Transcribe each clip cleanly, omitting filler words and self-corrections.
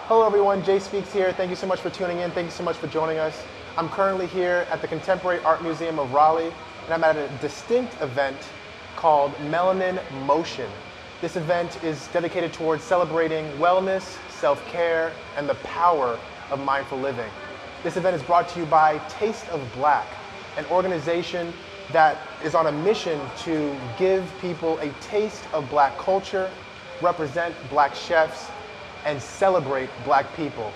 Hello everyone, JSpeaks here. Thank you so much for tuning in. Thank you so much for joining us. I'm currently here at the Contemporary Art Museum of Raleigh, and I'm at a distinct event called Melanin Motion. This event is dedicated towards celebrating wellness, self-care, and the power of mindful living. This event is brought to you by Taste of BLK, an organization that is on a mission to give people a taste of Black culture, represent Black chefs, and celebrate Black people.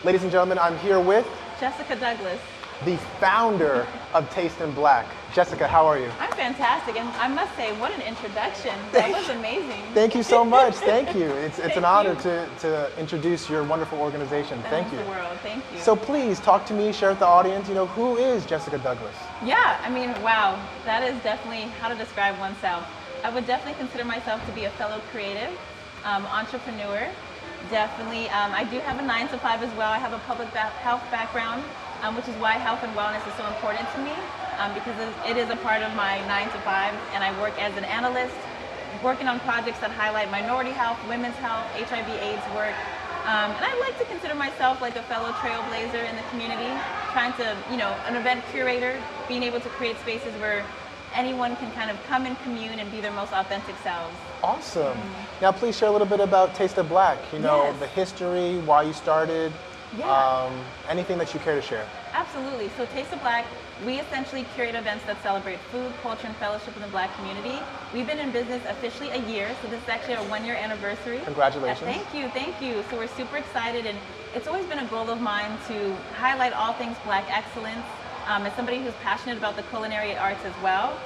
Ladies and gentlemen, I'm here with Jessica Douglas, the founder of Taste of BLK. Jessica, how are you? I'm fantastic, and I must say, what an introduction. That was amazing. Thank you so much. Thank you. It's an honor to introduce your wonderful organization. Thank you. The world. Thank you. So please talk to me, share with the audience, who is Jessica Douglas? Yeah, I mean, wow, that is definitely how to describe oneself. I would definitely consider myself to be a fellow creative, entrepreneur. Definitely, I do have a 9-to-5 as well. I have a public health background, which is why health and wellness is so important to me, because it is a part of my 9-to-5, and I work as an analyst, working on projects that highlight minority health, women's health, HIV/AIDS work, and I like to consider myself like a fellow trailblazer in the community, trying to, an event curator, being able to create spaces where anyone can kind of come and commune and be their most authentic selves. Awesome. Now please share a little bit about Taste of BLK, Yes. the history, why you started, anything that you care to share. Absolutely. So Taste of BLK, we essentially curate events that celebrate food, culture, and fellowship in the Black community. We've been in business officially a year, so this is actually our 1-year anniversary. Congratulations. Thank you. So we're super excited, and it's always been a goal of mine to highlight all things Black excellence. As somebody who's passionate about the culinary arts as well,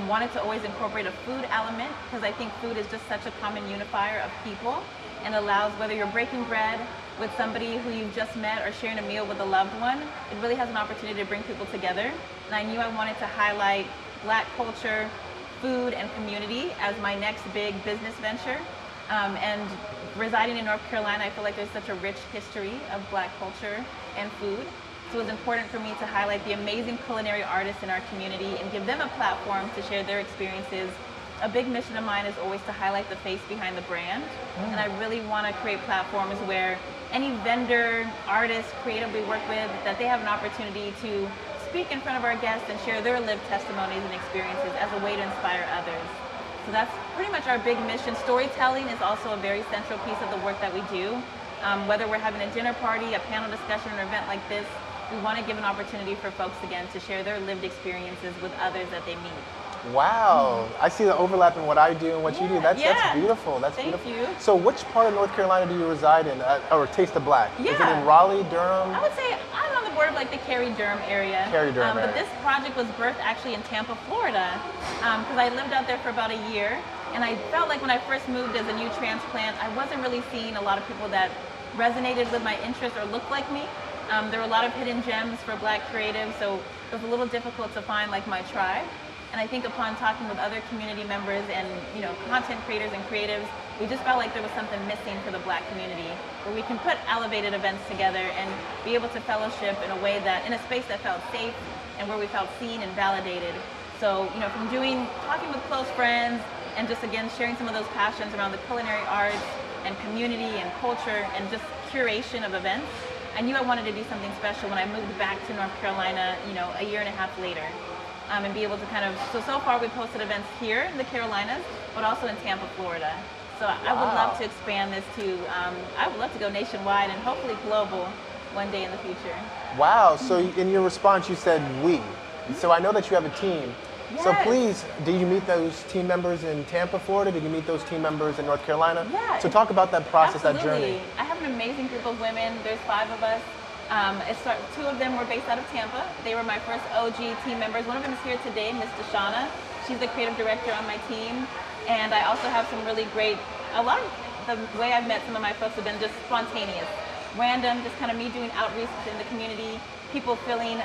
wanted to always incorporate a food element, because I think food is just such a common unifier of people, and allows, whether you're breaking bread with somebody who you've just met or sharing a meal with a loved one, it really has an opportunity to bring people together. And I knew I wanted to highlight Black culture, food, and community as my next big business venture. And residing in North Carolina, I feel like there's such a rich history of Black culture and food. So it was important for me to highlight the amazing culinary artists in our community and give them a platform to share their experiences. A big mission of mine is always to highlight the face behind the brand. And I really want to create platforms where any vendor, artist, creative we work with, that they have an opportunity to speak in front of our guests and share their lived testimonies and experiences as a way to inspire others. So that's pretty much our big mission. Storytelling is also a very central piece of the work that we do. Whether we're having a dinner party, a panel discussion, or an event like this, we want to give an opportunity for folks, again, to share their lived experiences with others that they meet. Wow, I see the overlap in what I do and what you do. That's beautiful. That's Thank beautiful. you. So which part of North Carolina do you reside in, or Taste of BLK? Yeah. Is it in Raleigh, Durham? I would say I'm on the border of like the Cary-Durham area. Cary-Durham area. But this project was birthed actually in Tampa, Florida, because I lived out there for about a year, and I felt like when I first moved as a new transplant, I wasn't really seeing a lot of people that resonated with my interests or looked like me. There were a lot of hidden gems for Black creatives, so it was a little difficult to find like my tribe. And I think upon talking with other community members and content creators and creatives, we just felt like there was something missing for the Black community, where we can put elevated events together and be able to fellowship in a way that, in a space that felt safe and where we felt seen and validated. So, from talking with close friends and just again sharing some of those passions around the culinary arts and community and culture and just curation of events, I knew I wanted to do something special when I moved back to North Carolina, a year and a half later. And be able to so far we've hosted events here in the Carolinas, but also in Tampa, Florida. So I would love to expand this to, I would love to go nationwide and hopefully global one day in the future. Wow, so in your response you said we. So I know that you have a team. Yes. So please, did you meet those team members in Tampa, Florida? Did you meet those team members in North Carolina? Yeah. So talk about that process, Absolutely. that journey. I have an amazing group of women. There's 5 of us. 2 of them were based out of Tampa. They were my first OG team members. One of them is here today, Miss Deshauna. She's the creative director on my team. And I also have some really great, a lot of the way I've met some of my folks have been just spontaneous, random, just kind of me doing outreach in the community, people feeling,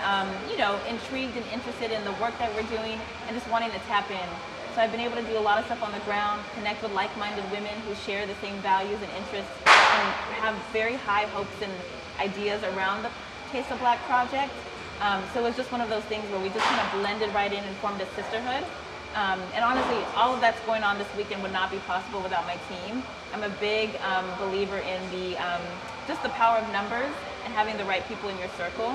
intrigued and interested in the work that we're doing and just wanting to tap in. So I've been able to do a lot of stuff on the ground, connect with like-minded women who share the same values and interests, and have very high hopes and ideas around the Taste of BLK project. So it was just one of those things where we just kind of blended right in and formed a sisterhood. And honestly, all of that's going on this weekend would not be possible without my team. I'm a big believer in just the power of numbers and having the right people in your circle.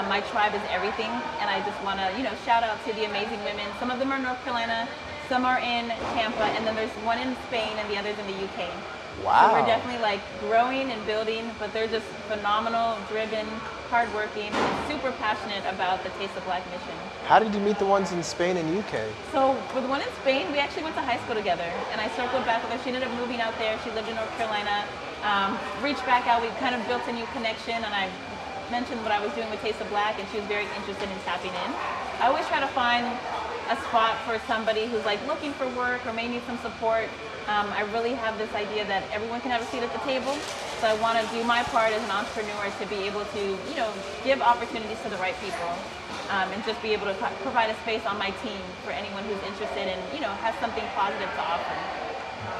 My tribe is everything, and I just want to, shout out to the amazing women. Some of them are in North Carolina, some are in Tampa, and then there's one in Spain and the others in the UK. Wow. So we're definitely like growing and building, but they're just phenomenal, driven, hardworking, and super passionate about the Taste of BLK mission. How did you meet the ones in Spain and UK? So with the one in Spain, we actually went to high school together, and I circled back with her. She ended up moving out there. She lived in North Carolina. Reached back out. We kind of built a new connection, and I mentioned what I was doing with Taste of BLK, and she was very interested in tapping in. I always try to find a spot for somebody who's like looking for work or may need some support. I really have this idea that everyone can have a seat at the table. So I want to do my part as an entrepreneur to be able to, give opportunities to the right people, and just be able to provide a space on my team for anyone who's interested and, has something positive to offer.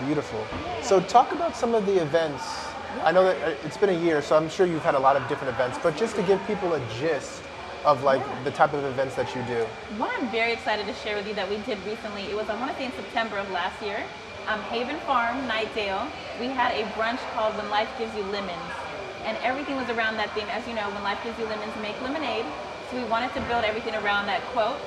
Beautiful. So talk about some of the events. I know that it's been a year, so I'm sure you've had a lot of different events, but just to give people a gist of the type of events that you do. One I'm very excited to share with you that we did recently, it was, I want to say in September of last year, Haven Farm, Nightdale, we had a brunch called When Life Gives You Lemons. And everything was around that theme. As you know, when life gives you lemons, make lemonade. So we wanted to build everything around that quote.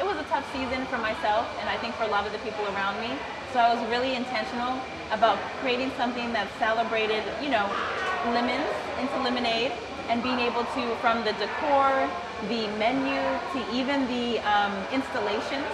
It was a tough season for myself, and I think for a lot of the people around me. So I was really intentional about creating something that celebrated, lemons into lemonade, and being able to, from the decor, the menu, to even the installations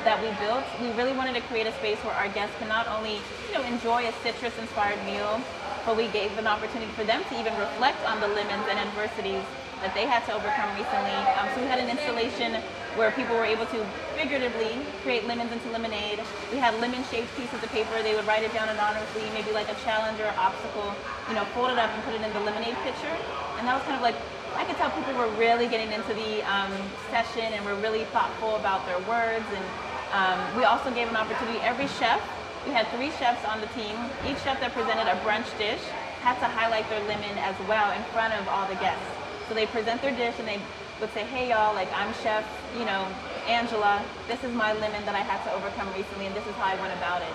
that we built, we really wanted to create a space where our guests can not only, enjoy a citrus-inspired meal, but we gave an opportunity for them to even reflect on the lemons and adversities that they had to overcome recently. So we had an installation where people were able to figuratively create lemons into lemonade. We had lemon-shaped pieces of paper. They would write it down anonymously, maybe like a challenge or obstacle, fold it up and put it in the lemonade pitcher. And that was kind of like, I could tell people were really getting into the session and were really thoughtful about their words. And we also gave an opportunity, every chef, we had 3 chefs on the team. Each chef that presented a brunch dish had to highlight their lemon as well in front of all the guests. So they present their dish and they would say, hey y'all, like I'm Chef, Angela, this is my lemon that I had to overcome recently and this is how I went about it.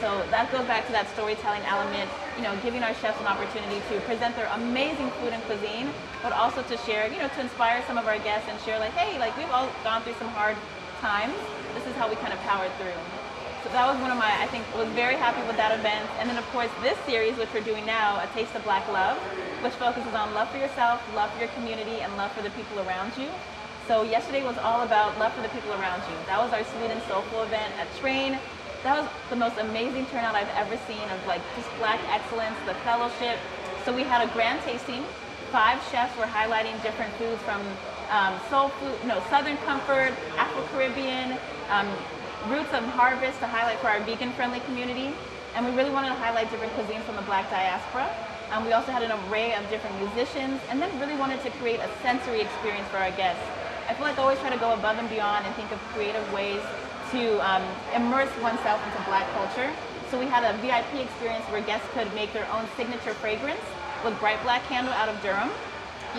So that goes back to that storytelling element, giving our chefs an opportunity to present their amazing food and cuisine, but also to share, to inspire some of our guests and share like, hey, like we've all gone through some hard times. This is how we kind of powered through. So that was one of my, I think, was very happy with that event. And then of course this series, which we're doing now, A Taste of BLK Love, which focuses on love for yourself, love for your community, and love for the people around you. So yesterday was all about love for the people around you. That was our sweet and soulful event at Train. That was the most amazing turnout I've ever seen of like just BLK excellence, the fellowship. So we had a grand tasting. 5 chefs were highlighting different foods from Southern comfort, Afro-Caribbean, roots of harvest to highlight for our vegan-friendly community. And we really wanted to highlight different cuisines from the BLK diaspora. We also had an array of different musicians, and then really wanted to create a sensory experience for our guests. I feel like I always try to go above and beyond and think of creative ways to immerse oneself into BLK culture. So we had a VIP experience where guests could make their own signature fragrance with Bright Black Candle out of Durham,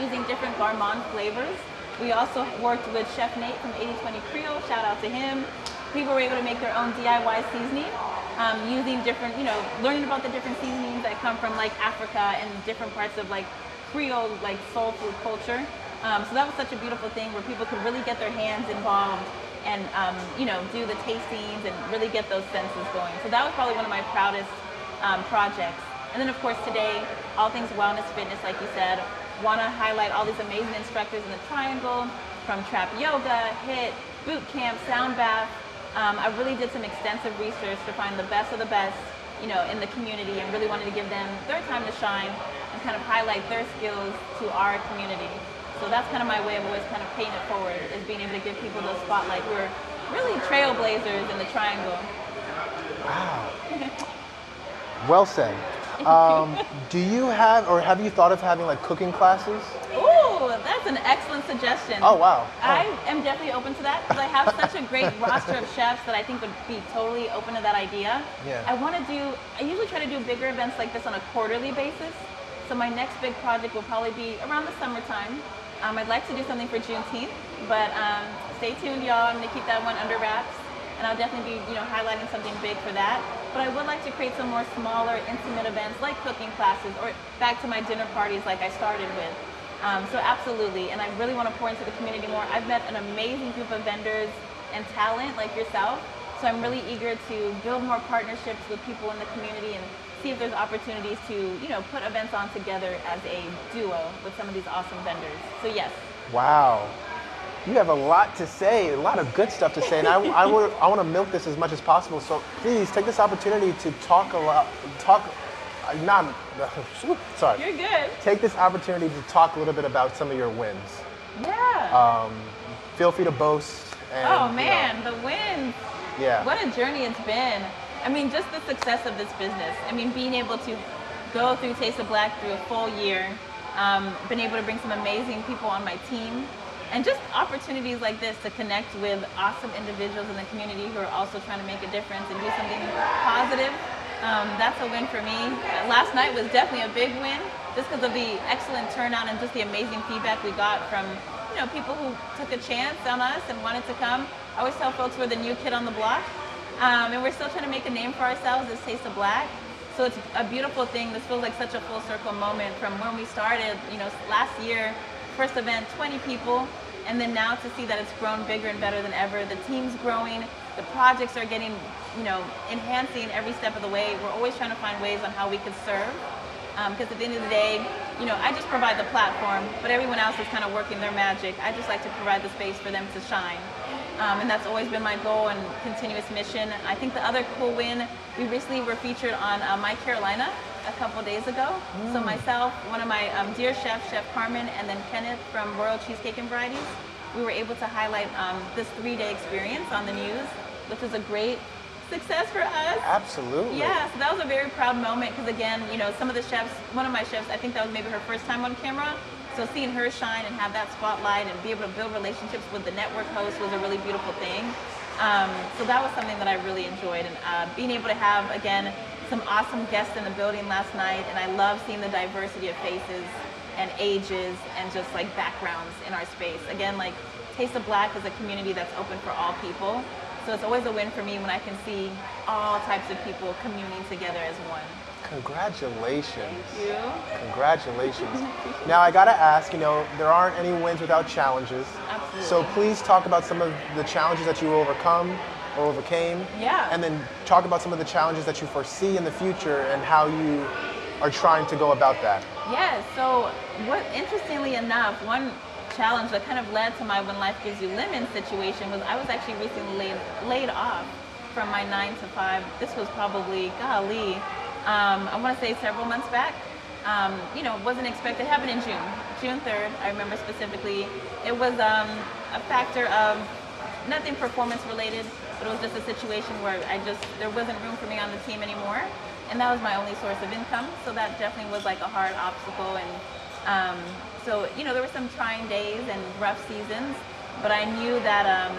using different gourmand flavors. We also worked with Chef Nate from 80/20 Creole, shout out to him. People were able to make their own DIY seasoning, using different, learning about the different seasonings that come from like Africa and different parts of like Creole, like soul food culture. So that was such a beautiful thing where people could really get their hands involved and, do the tastings and really get those senses going. So that was probably one of my proudest projects. And then of course today, all things wellness, fitness, like you said, want to highlight all these amazing instructors in the Triangle, from Trap Yoga, HIIT, Boot Camp, Sound Bath. I really did some extensive research to find the best of the best, in the community, and really wanted to give them their time to shine and kind of highlight their skills to our community. So that's kind of my way of always kind of paying it forward, is being able to give people the spotlight. We're really trailblazers in the Triangle. Wow. Well said. Do you have, or have you thought of having like cooking classes? Ooh, that's an excellent suggestion. Oh, wow. I am definitely open to that because I have such a great roster of chefs that I think would be totally open to that idea. Yeah. I usually try to do bigger events like this on a quarterly basis. So my next big project will probably be around the summertime. I'd like to do something for Juneteenth, but stay tuned, y'all. I'm gonna keep that one under wraps. and I'll definitely be, highlighting something big for that. But I would like to create some more smaller, intimate events like cooking classes, or back to my dinner parties like I started with. So absolutely, and I really want to pour into the community more. I've met an amazing group of vendors and talent like yourself, so I'm really eager to build more partnerships with people in the community and see if there's opportunities to, put events on together as a duo with some of these awesome vendors. So yes. Wow. You have a lot to say, a lot of good stuff to say, and I want to milk this as much as possible. So please take this opportunity to sorry. You're good. Take this opportunity to talk a little bit about some of your wins. Yeah. Feel free to boast. And, oh man, the wins. Yeah. What a journey it's been. I mean, just the success of this business. I mean, being able to go through Taste of Black through a full year, been able to bring some amazing people on my team, and just opportunities like this to connect with awesome individuals in the community who are also trying to make a difference and do something positive. That's a win for me. Last night was definitely a big win, just because of the excellent turnout and just the amazing feedback we got from people who took a chance on us and wanted to come. I always tell folks we're the new kid on the block, and we're still trying to make a name for ourselves as Taste of Black. So it's a beautiful thing. This feels like such a full circle moment from when we started, last year, first event, 20 people, and then now to see that it's grown bigger and better than ever. The team's growing, the projects are getting, enhancing every step of the way. We're always trying to find ways on how we could serve. Because at the end of the day, I just provide the platform, but everyone else is kind of working their magic. I just like to provide the space for them to shine. And that's always been my goal and continuous mission. I think the other cool win, we recently were featured on My Carolina a couple days ago. So myself, one of my dear chefs, Chef Carmen, and then Kenneth from Royal Cheesecake and Varieties, we were able to highlight this 3-day experience on the news, which was a great success for us. Absolutely. Yeah, so that was a very proud moment because again, some of the chefs, one of my chefs, I think that was maybe her first time on camera. So seeing her shine and have that spotlight and be able to build relationships with the network host was a really beautiful thing. So that was something that I really enjoyed, and being able to have, again, some awesome guests in the building last night, and I love seeing the diversity of faces and ages and just like backgrounds in our space. Again, like Taste of Black is a community that's open for all people. So it's always a win for me when I can see all types of people communing together as one. Congratulations. Thank you. Congratulations. Now I gotta ask, there aren't any wins without challenges. Absolutely. So please talk about some of the challenges that you overcome or overcame. Yeah. And then talk about some of the challenges that you foresee in the future and how you are trying to go about that. Yeah, so interestingly enough, one challenge that kind of led to my When Life Gives You Lemons situation was I was actually recently laid off from my 9 to 5. This was probably, golly, I want to say several months back. Wasn't expected. It happened in June 3rd. I remember specifically. It was a factor of nothing performance related, but it was just a situation where there wasn't room for me on the team anymore, and that was my only source of income. So that definitely was like a hard obstacle, and so there were some trying days and rough seasons, but I knew that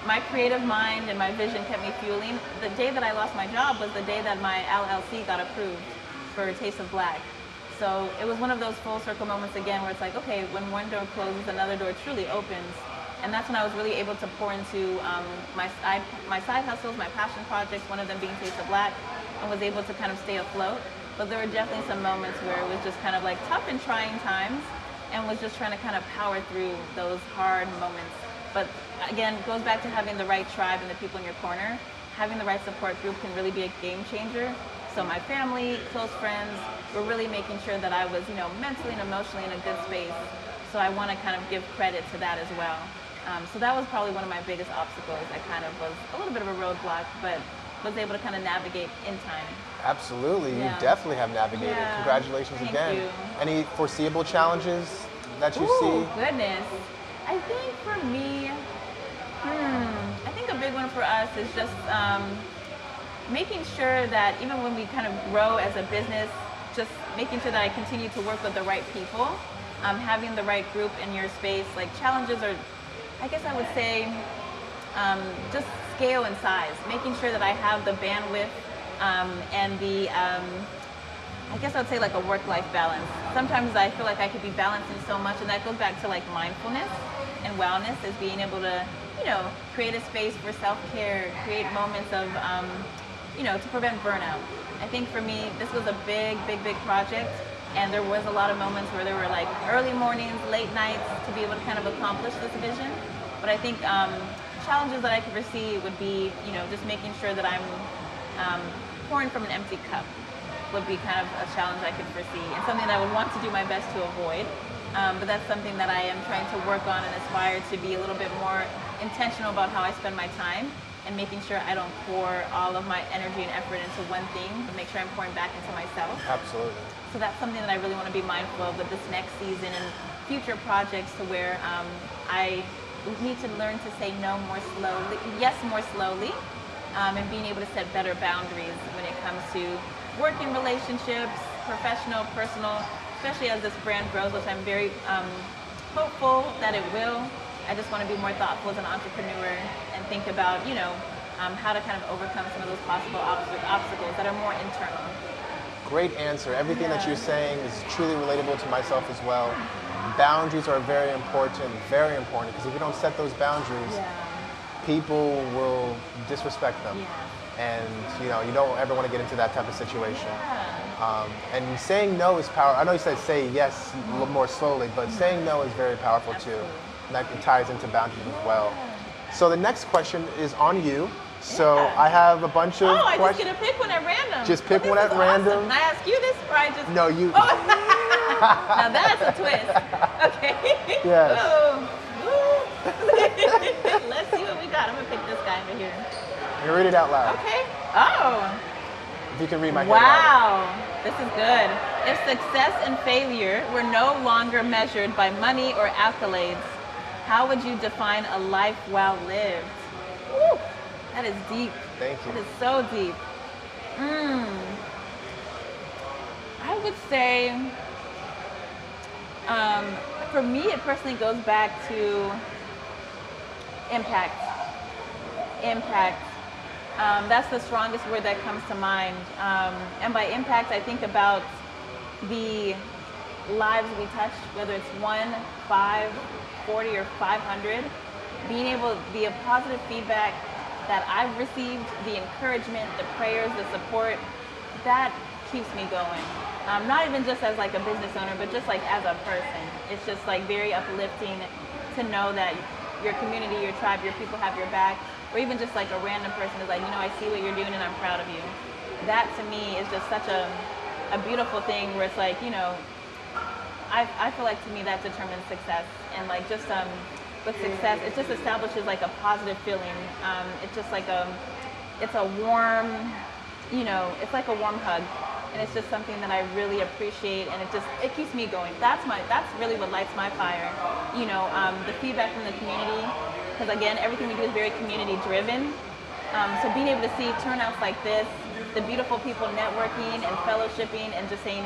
my creative mind and my vision kept me fueling. The day that I lost my job was the day that my LLC got approved for Taste of Black. So it was one of those full circle moments again where it's like, okay, when one door closes, another door truly opens. And that's when I was really able to pour into my side hustles, my passion projects, one of them being Taste of Black, and was able to kind of stay afloat. But there were definitely some moments where it was just kind of like tough and trying times, and was just trying to kind of power through those hard moments. But again, it goes back to having the right tribe and the people in your corner. Having the right support group can really be a game changer. So my family, close friends, were really making sure that I was, mentally and emotionally in a good space. So I want to kind of give credit to that as well. So that was probably one of my biggest obstacles. That kind of was a little bit of a roadblock, but was able to kind of navigate in time. Absolutely, Yeah. you definitely have navigated. Yeah. Congratulations Thank again. you. Any foreseeable challenges that you Ooh, see? Goodness. I think for me, I think a big one for us is just making sure that even when we kind of grow as a business, just making sure that I continue to work with the right people, having the right group in your space. Like challenges are, I guess I would say, just scale and size, making sure that I have the bandwidth and the, I guess I would say like a work-life balance. Sometimes I feel like I could be balancing so much, and that goes back to like mindfulness and wellness, is being able to create a space for self-care, create moments of, to prevent burnout. I think for me, this was a big, big, big project, and there was a lot of moments where there were like early mornings, late nights to be able to kind of accomplish this vision. But I think challenges that I could foresee would be, just making sure that I'm pouring from an empty cup would be kind of a challenge I could foresee, and something that I would want to do my best to avoid. But that's something that I am trying to work on and aspire to be a little bit more intentional about how I spend my time, and making sure I don't pour all of my energy and effort into one thing, but make sure I'm pouring back into myself. Absolutely. So that's something that I really want to be mindful of with this next season and future projects, to where I need to learn to say no more slowly, yes more slowly, and being able to set better boundaries when it comes to working relationships, professional, personal, especially as this brand grows, which I'm very hopeful that it will. I just want to be more thoughtful as an entrepreneur and think about, how to kind of overcome some of those possible obstacles that are more internal. Great answer. Everything that you're saying is truly relatable to myself as well. Boundaries are very important, because if you don't set those boundaries, people will disrespect them. And you don't ever want to get into that type of situation. And saying no is powerful. I know you said say yes more slowly, but saying no is very powerful too. And that ties into boundaries as well. So the next question is on you. So I have a bunch of questions. I just get to pick one at random. Just pick one at random. Can I ask you this, or I just... No, you... Now that's a twist. Okay. Yes. Let's see what we got. I'm going to pick this guy over here. You read it out loud. Okay. Oh. If you can read my handwriting. Wow. This is good. If success and failure were no longer measured by money or accolades, how would you define a life well lived? Woo. That is deep. Thank you. That is so deep. I would say, for me, it personally goes back to impact. Impact. That's the strongest word that comes to mind. And by impact, I think about the lives we touch, whether it's 1, 5, 40, or 500. Being able, the positive feedback that I've received, the encouragement, the prayers, the support, that keeps me going. Not even just as like a business owner, but just like as a person. It's just like very uplifting to know that your community, your tribe, your people have your back, or even just like a random person is like, I see what you're doing and I'm proud of you. That to me is just such a beautiful thing, where it's like, I feel like to me that determines success. And like just with success, it just establishes like a positive feeling. It's just like it's a warm, it's like a warm hug. And it's just something that I really appreciate, and it keeps me going. That's really what lights my fire. The feedback from the community, because again, everything we do is very community driven. So being able to see turnouts like this, the beautiful people networking and fellowshipping and just saying,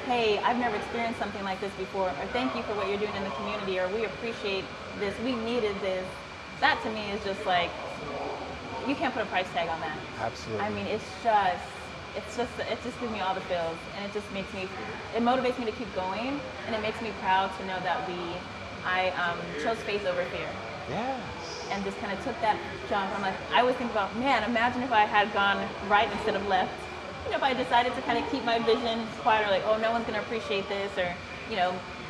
hey, I've never experienced something like this before, or thank you for what you're doing in the community, or we appreciate this, we needed this. That to me is just like, you can't put a price tag on that. Absolutely. I mean, it just gives me all the feels, and it just it motivates me to keep going, and it makes me proud to know that I chose faith over fear. Yes. And just kind of took that jump. I'm like, I always think about, man, imagine if I had gone right instead of left. If I decided to kind of keep my vision quiet, or like, oh, no one's going to appreciate this, or,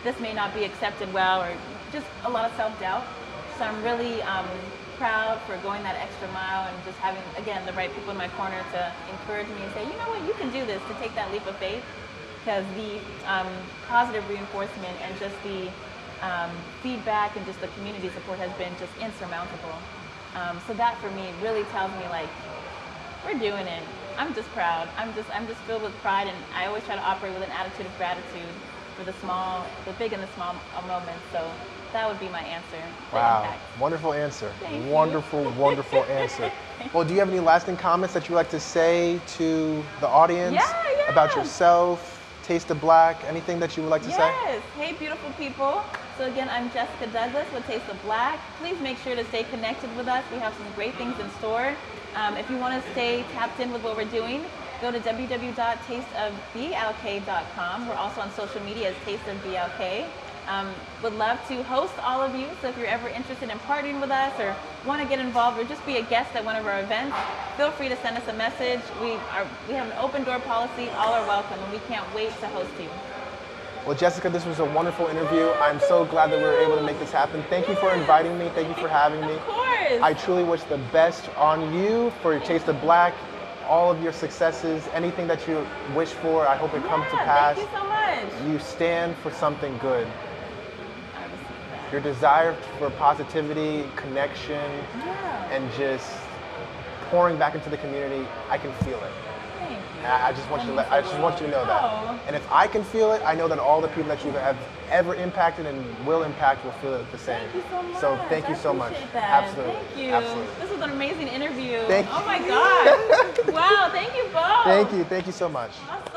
this may not be accepted well, or just a lot of self-doubt. So I'm really proud for going that extra mile and just having, again, the right people in my corner to encourage me and say, you know what, you can do this, to take that leap of faith, because the positive reinforcement and just the feedback and just the community support has been just insurmountable. So that for me really tells me like, we're doing it. I'm just proud. I'm just filled with pride, and I always try to operate with an attitude of gratitude for the big and the small moments. So that would be my answer. Wow, impact. Wonderful answer. Thank Wonderful, you. wonderful answer. Well, do you have any lasting comments that you'd like to say to the audience about yourself, Taste of Black, anything that you would like to say? Yes. Hey, beautiful people. So again, I'm Jessica Douglas with Taste of Black. Please make sure to stay connected with us. We have some great things in store. If you want to stay tapped in with what we're doing, go to www.tasteofblk.com. We're also on social media as Taste of BLK. Would love to host all of you. So if you're ever interested in partnering with us or want to get involved or just be a guest at one of our events, feel free to send us a message. We have an open door policy. All are welcome, and we can't wait to host you. Well, Jessica, this was a wonderful interview. I'm so glad that we were able to make this happen. Thank you for inviting me. Thank you for having me. Of course. I truly wish the best on you for your Taste of Black, all of your successes, anything that you wish for. I hope it comes to pass. Thank you so much. You stand for something good. I received that. Your desire for positivity, connection, and just pouring back into the community, I can feel it. Thank you. I just want you to know that. And if I can feel it, I know that all the people that you have ever impacted and will impact will feel it the same. Thank you so much. So thank you so much. That. Absolutely. Thank you. Absolutely. This was an amazing interview. Thank you. Oh my God. Wow. Thank you both. Thank you. Thank you so much. Awesome.